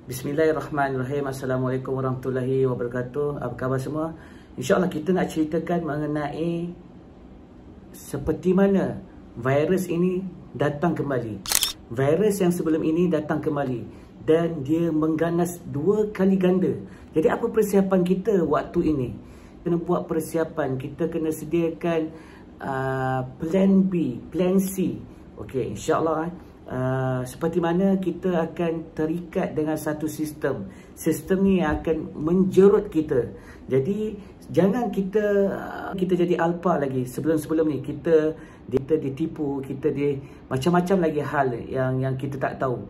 Bismillahirrahmanirrahim. Assalamualaikum warahmatullahi wabarakatuh. Apa khabar semua? InsyaAllah kita nak ceritakan mengenai seperti mana virus ini datang kembali. Virus yang sebelum ini datang kembali dan dia mengganas 2 kali ganda. Jadi apa persiapan kita waktu ini? Kena buat persiapan. Kita kena sediakan plan B, plan C. Okey, insyaAllah seperti mana kita akan terikat dengan satu sistem. Sistem ni akan menjerut kita. Jadi jangan kita jadi alpa lagi. Sebelum ni kita ditipu, kita macam-macam lagi hal yang kita tak tahu.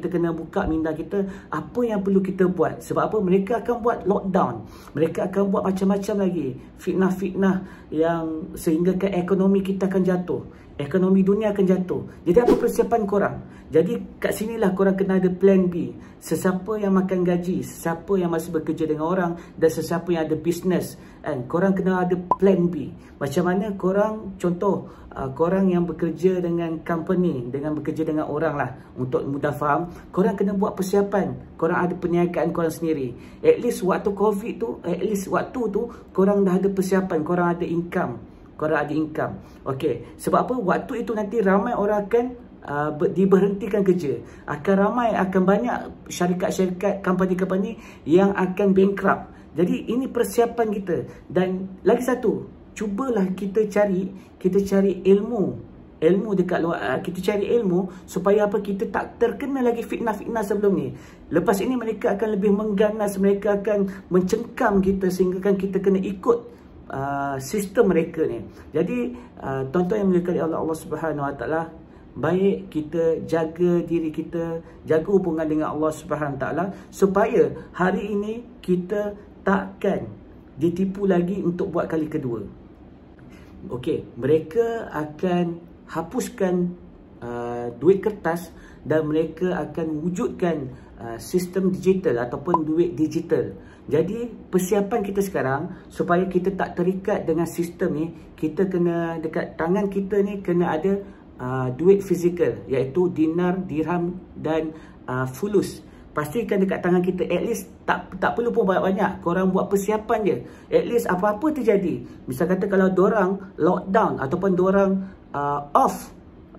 Kita kena buka minda kita apa yang perlu kita buat. Sebab apa? Mereka akan buat lockdown. Mereka akan buat macam-macam lagi. Fitnah-fitnah yang sehinggakan ekonomi kita akan jatuh. Ekonomi dunia akan jatuh. Jadi apa persiapan korang? Jadi kat sinilah korang kena ada plan B. Sesiapa yang makan gaji, sesiapa yang masih bekerja dengan orang dan sesiapa yang ada bisnes, korang kena ada plan B. Macam mana korang, contoh korang yang bekerja dengan company, bekerja dengan orang lah, untuk mudah faham, korang kena buat persiapan. Korang ada perniagaan korang sendiri. At least waktu COVID tu, korang dah ada persiapan, korang ada income. Okey, sebab apa? Waktu itu nanti ramai orang akan diberhentikan kerja. Akan banyak syarikat-syarikat, company-company yang akan bankrupt. Jadi ini persiapan kita. Dan lagi satu, cubalah kita cari ilmu dekat luar. Kita cari ilmu supaya apa? Kita tak terkena lagi fitnah-fitnah sebelum ni. Lepas ini mereka akan lebih mengganas, mereka akan mencengkam kita sehingga kan kita kena ikut sistem mereka ni. Jadi tuan-tuan yang dimuliakan oleh Allah Subhanahu Wa Taala, baik kita jaga diri kita, jaga hubungan dengan Allah Subhanahu Wa Taala supaya hari ini kita takkan ditipu lagi untuk buat kali kedua. Okey, mereka akan hapuskan duit kertas dan mereka akan wujudkan sistem digital ataupun duit digital. Jadi persiapan kita sekarang supaya kita tak terikat dengan sistem ni, kita kena dekat tangan kita ni kena ada duit fizikal, iaitu dinar, dirham dan fulus. Pastikan dekat tangan kita, at least tak perlu pun banyak-banyak. Korang buat persiapan je. At least apa-apa terjadi, misal kata kalau dorang lockdown ataupun dorang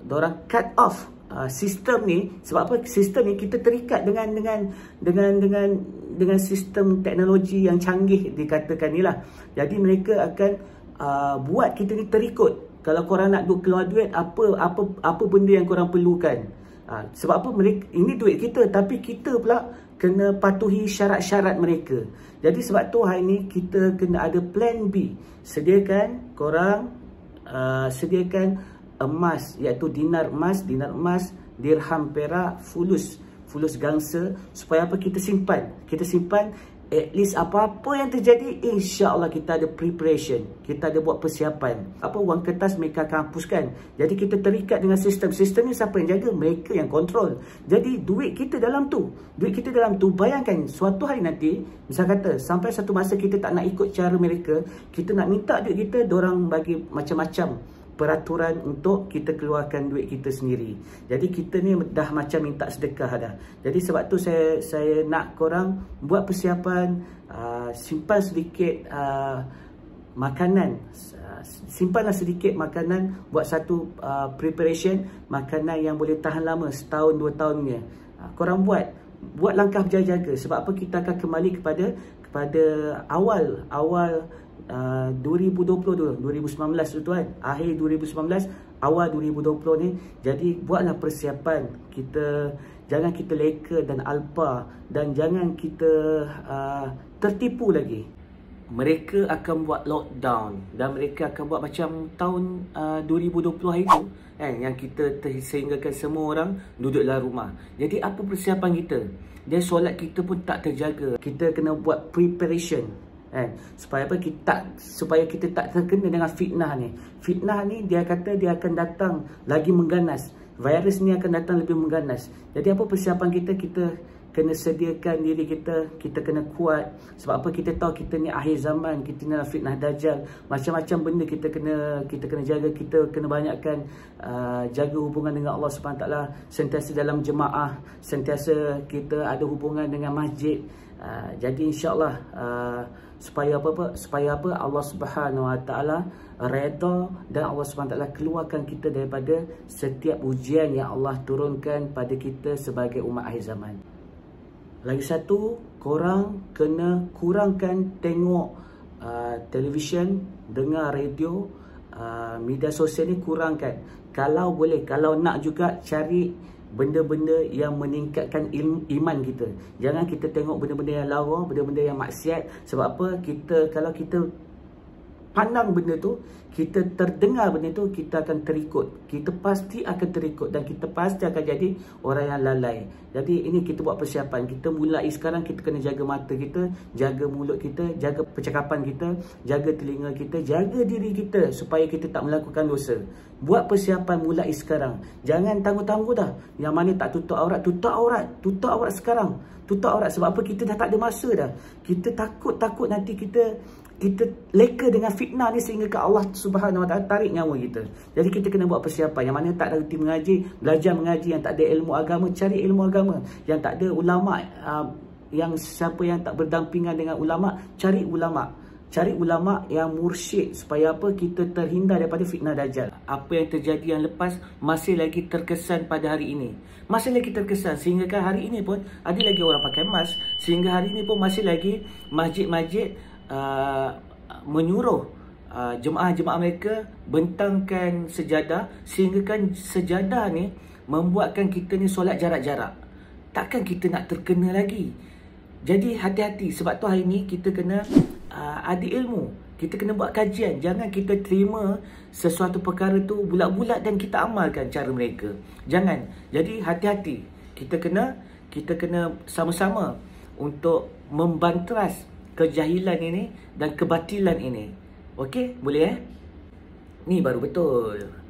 dorang cut off sistem ni, sebab apa? Sistem ni kita terikat dengan sistem teknologi yang canggih dikatakan ni lah. Jadi mereka akan buat kita ni terikut. Kalau korang nak keluar duit, apa benda yang korang perlukan. Sebab apa? Ini duit kita, tapi kita pula kena patuhi syarat-syarat mereka. Jadi sebab tu hari ni kita kena ada plan B. Sediakan emas, iaitu dinar emas, dirham perak, fulus gangsa, supaya apa? Kita simpan at least apa-apa yang terjadi, insya-Allah kita ada preparation, kita ada buat persiapan. Wang kertas mereka akan hapuskan. Jadi kita terikat dengan sistem. Sistem ni siapa yang jaga? Mereka yang kontrol. Jadi duit kita dalam tu, bayangkan suatu hari nanti, misal kata sampai satu masa kita tak nak ikut cara mereka, kita nak minta duit kita, dorang bagi macam-macam peraturan untuk kita keluarkan duit kita sendiri. Jadi kita ni dah macam minta sedekah dah. Jadi sebab tu saya nak korang buat persiapan, simpan sedikit makanan, simpanlah sedikit makanan, buat satu preparation makanan yang boleh tahan lama, setahun 2 tahun punya. Korang buat langkah berjaga-jaga. Sebab apa? Kita akan kembali kepada awal 2019 tu kan, akhir 2019 awal 2020 ni. Jadi buatlah persiapan. Jangan kita leka dan alpa, dan jangan kita tertipu lagi. Mereka akan buat lockdown dan mereka akan buat macam tahun 2020 hari tu kan, yang kita sehinggakan semua orang duduk dalam rumah. Jadi apa persiapan kita? Dan solat kita pun tak terjaga. Kita kena buat preparation kan, supaya apa? Supaya kita tak terkena dengan fitnah ni. Fitnah ni dia kata dia akan datang lagi mengganas. Virus ni akan datang lebih mengganas. Jadi apa persiapan kita? Kita kena sediakan diri kita, kita kena kuat. Sebab apa? Kita tahu kita ni akhir zaman, kita ni fitnah dajjal. Macam-macam benda kita kena jaga. Kita kena banyakkan jaga hubungan dengan Allah SWT, sentiasa dalam jemaah, sentiasa kita ada hubungan dengan masjid. Jadi insya-Allah supaya apa? Allah SWT redha dan Allah SWT keluarkan kita daripada setiap ujian yang Allah turunkan pada kita sebagai umat akhir zaman. Lagi satu, korang kena kurangkan tengok televisyen, dengar radio, media sosial ni kurangkan. Kalau boleh, kalau nak juga cari benda-benda yang meningkatkan iman kita. Jangan kita tengok benda-benda yang lara, benda-benda yang maksiat. Sebab apa? Kalau kita pandang benda tu, kita terdengar benda tu, kita akan terikut. Kita pasti akan terikut dan kita pasti akan jadi orang yang lalai. Jadi ini kita buat persiapan. Kita mulai sekarang, kita kena jaga mata kita, jaga mulut kita, jaga percakapan kita, jaga telinga kita, jaga diri kita supaya kita tak melakukan dosa. Buat persiapan mulai sekarang. Jangan tangguh-tangguh dah. Yang mana tak tutup aurat, tutup aurat. Tutup aurat sekarang. Tutup aurat. Sebab apa? Kita dah tak ada masa dah. Kita takut nanti kita leka dengan fitnah ni sehingga ke Allah Subhanahu Wa Taala tarik nyawa kita. Jadi kita kena buat persiapan. Yang mana tak ada reti mengaji, belajar mengaji. Yang tak ada ilmu agama, cari ilmu agama. Yang tak ada ulama, yang siapa yang tak berdampingan dengan ulama, cari ulama. Cari ulama yang mursyid supaya apa? Kita terhindar daripada fitnah dajjal. Apa yang terjadi yang lepas masih lagi terkesan pada hari ini. Masih lagi terkesan sehingga kan hari ini pun ada lagi orang pakai mask. Sehingga hari ini pun masih lagi masjid-masjid menyuruh jemaah-jemaah mereka bentangkan sejadah, sehingga kan sejadah ni membuatkan kita ni solat jarak-jarak. Takkan kita nak terkena lagi. Jadi hati-hati. Sebab tu hari ni kita kena ada ilmu. Kita kena buat kajian. Jangan kita terima sesuatu perkara tu bulat-bulat dan kita amalkan cara mereka. Jangan. Jadi hati-hati. Kita kena sama-sama untuk membantras kejahilan ini dan kebatilan ini. Okey? Boleh Ni baru betul.